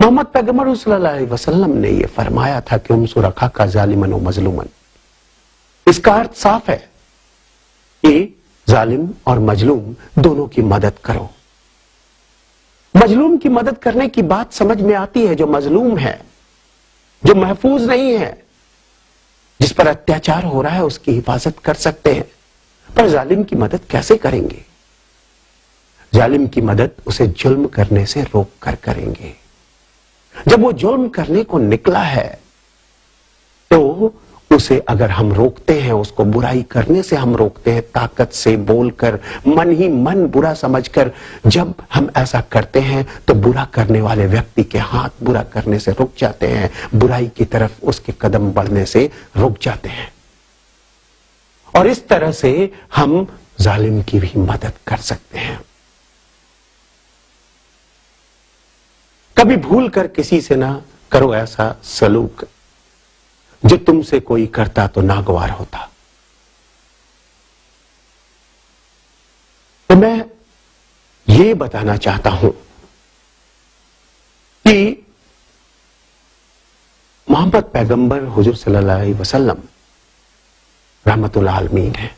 मोहम्मद पैगंबर सल्लल्लाहु अलैहि वसल्लम ने यह फरमाया था कि उनसुर अखाका जालिमन व मजलूमन। इसका अर्थ साफ है कि जालिम और मजलूम दोनों की मदद करो। मजलूम की मदद करने की बात समझ में आती है। जो मजलूम है, जो महफूज नहीं है, जिस पर अत्याचार हो रहा है, उसकी हिफाजत कर सकते हैं, पर जालिम की मदद कैसे करेंगे? जालिम की मदद उसे जुल्म करने से रोक कर करेंगे। जब वो जुल्म करने को निकला है तो उसे अगर हम रोकते हैं, उसको बुराई करने से हम रोकते हैं, ताकत से बोलकर, मन ही मन बुरा समझकर, जब हम ऐसा करते हैं तो बुरा करने वाले व्यक्ति के हाथ बुरा करने से रुक जाते हैं, बुराई की तरफ उसके कदम बढ़ने से रुक जाते हैं। और इस तरह से हम जालिम की भी मदद कर सकते हैं। कभी भूल कर किसी से ना करो ऐसा सलूक जो तुमसे कोई करता तो नागवार होता। तो मैं ये बताना चाहता हूं कि मोहम्मद पैगंबर हुजूर सल्लल्लाहु अलैहि वसल्लम रहमतुल आलमीन है।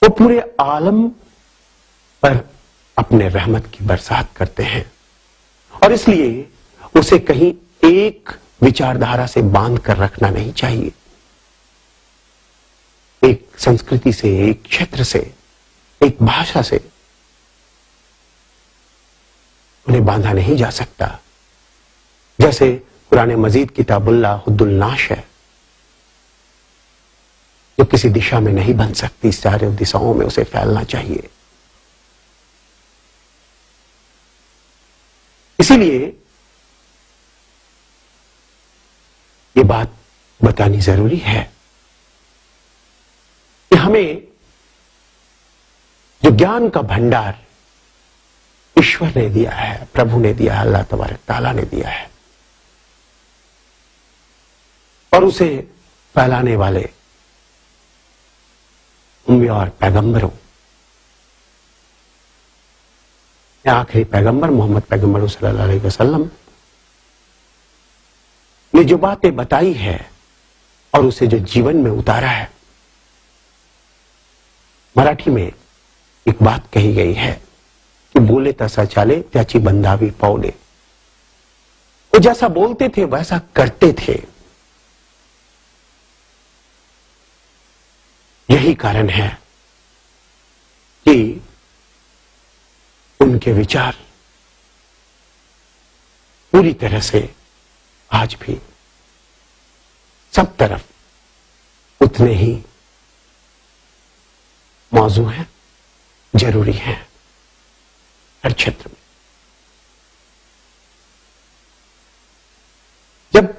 वो पूरे आलम पर अपने रहमत की बरसात करते हैं और इसलिए उसे कहीं एक विचारधारा से बांध कर रखना नहीं चाहिए। एक संस्कृति से, एक क्षेत्र से, एक भाषा से उन्हें बांधा नहीं जा सकता। जैसे कुरान मजीद किताबुल्लाह हुद्दुल नाश है, जो किसी दिशा में नहीं बन सकती, सारे दिशाओं में उसे फैलना चाहिए। इसीलिए ये बात बतानी जरूरी है कि हमें जो ज्ञान का भंडार ईश्वर ने दिया है, प्रभु ने दिया है, अल्लाह तबारक ताला ने दिया है, और उसे फैलाने वाले उम्मी और पैगंबरों, आखिरी पैगंबर मोहम्मद पैगंबर सल्लल्लाहु अलैहि वसल्लम ने जो बातें बताई है और उसे जो जीवन में उतारा है। मराठी में एक बात कही गई है कि बोले तसा चाले त्याची बंदावी पावले। वो जैसा बोलते थे वैसा करते थे। यही कारण है कि उनके विचार पूरी तरह से आज भी सब तरफ उतने ही मौजू हैं, जरूरी हैं, हर क्षेत्र में। जब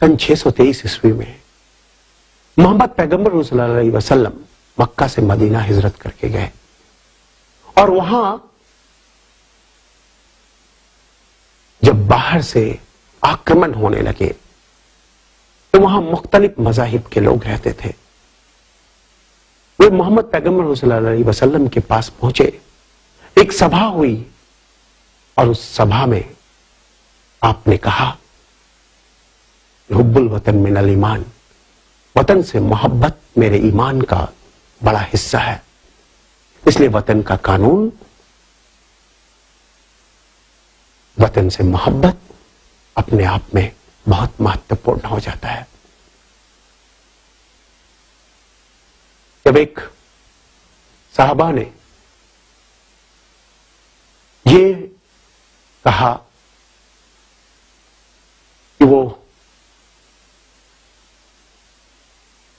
सन 623 ईस्वी में मोहम्मद पैगंबर सल्लल्लाहु अलैहि वसल्लम मक्का से मदीना हिजरत करके गए और वहां जब बाहर से आक्रमण होने लगे तो वहां मुख्तलिफ मज़ाहिब के लोग रहते थे। वे मोहम्मद पैगंबर सल्लल्लाहु अलैहि वसल्लम के पास पहुंचे। एक सभा हुई और उस सभा में आपने कहा, हुब्बुल वतन मिनल ईमान, वतन से मोहब्बत मेरे ईमान का बड़ा हिस्सा है। इसलिए वतन का कानून, वतन से मोहब्बत अपने आप में बहुत महत्वपूर्ण हो जाता है। जब एक साहबा ने ये कहा कि वो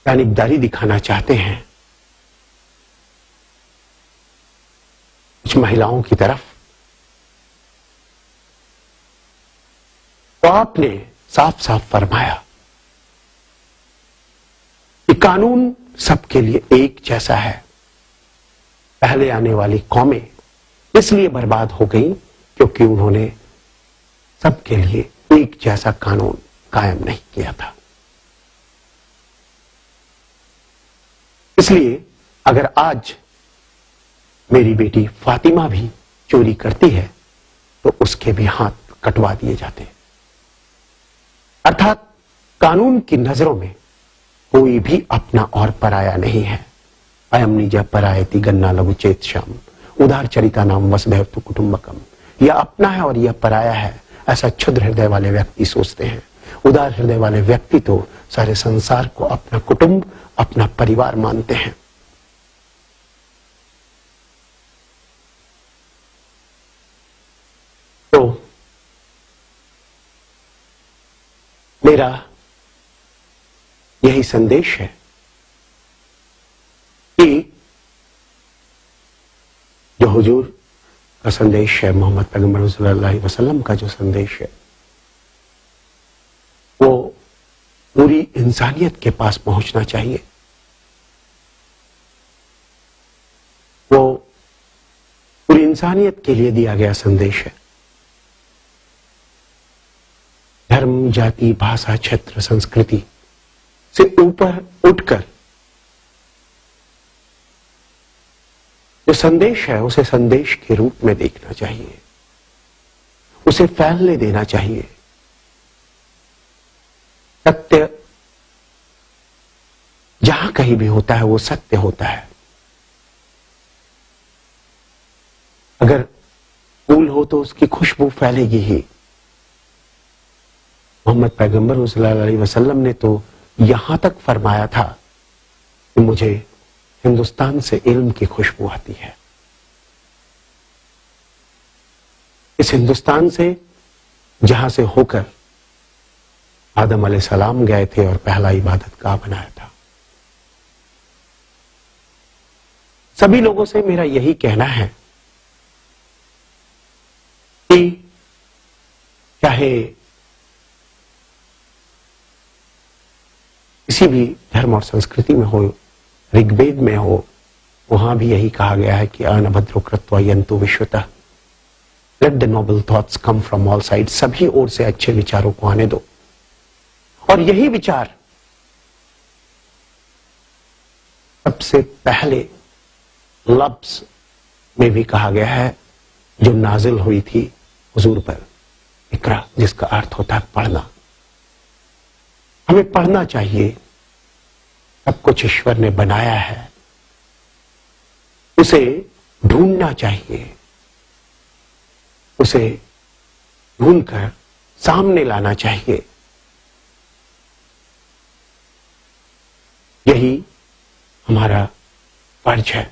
जानिबदारी दिखाना चाहते हैं कुछ महिलाओं की तरफ, तो आपने साफ साफ फरमाया कि कानून सबके लिए एक जैसा है। पहले आने वाली कौमें इसलिए बर्बाद हो गई क्योंकि उन्होंने सबके लिए एक जैसा कानून कायम नहीं किया था। इसलिए अगर आज मेरी बेटी फातिमा भी चोरी करती है तो उसके भी हाथ कटवा दिए जाते। अर्थात कानून की नजरों में कोई भी अपना और पराया नहीं है। अयम निज परायति गन्ना लघु चेत श्याम, उदार चरिता नाम वसुधैव तु कुटुंबकम। यह अपना है और यह पराया है, ऐसा क्षुद्र हृदय वाले व्यक्ति सोचते हैं। उदार हृदय वाले व्यक्ति तो सारे संसार को अपना कुटुंब, अपना परिवार मानते हैं। तो मेरा यही संदेश है कि जो हुजूर का संदेश है, मोहम्मद पैगंबर सल्लल्लाहु अलैहि वसल्लम का जो संदेश है, वो पूरी इंसानियत के पास पहुंचना चाहिए। वो पूरी इंसानियत के लिए दिया गया संदेश है। धर्म, जाति, भाषा, क्षेत्र, संस्कृति से ऊपर उठकर जो संदेश है उसे संदेश के रूप में देखना चाहिए, उसे फैलने देना चाहिए। सत्य जहां कहीं भी होता है वो सत्य होता है। अगर फूल हो तो उसकी खुशबू फैलेगी ही। मोहम्मद पैगंबर सल्लल्लाहु अलैहि वसल्लम ने तो यहां तक फरमाया था कि मुझे हिंदुस्तान से इल्म की खुशबू आती है। इस हिंदुस्तान से जहां से होकर आदम अलैहिस्सलाम गए थे और पहला इबादत गाह बनाया था। सभी लोगों से मेरा यही कहना है कि चाहे किसी भी धर्म और संस्कृति में हो, ऋग्वेद में हो, वहां भी यही कहा गया है कि अनभद्रो कृत्वा यन्तु विश्वतः, let the noble thoughts come from all side. सभी ओर से अच्छे विचारों को आने दो। और यही विचार सबसे पहले लफ्ज में भी कहा गया है जो नाजिल हुई थी हुजूर पर, इकरा, जिसका अर्थ होता है पढ़ना। हमें पढ़ना चाहिए। सब कुछ ईश्वर ने बनाया है, उसे ढूंढना चाहिए, उसे ढूंढकर सामने लाना चाहिए। यही हमारा फर्ज है,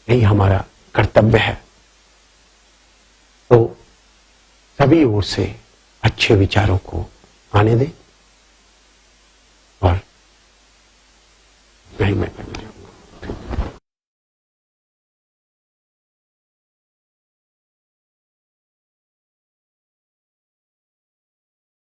यही हमारा कर्तव्य है। तो सभी ओर से अच्छे विचारों को आने दें और नहीं मैं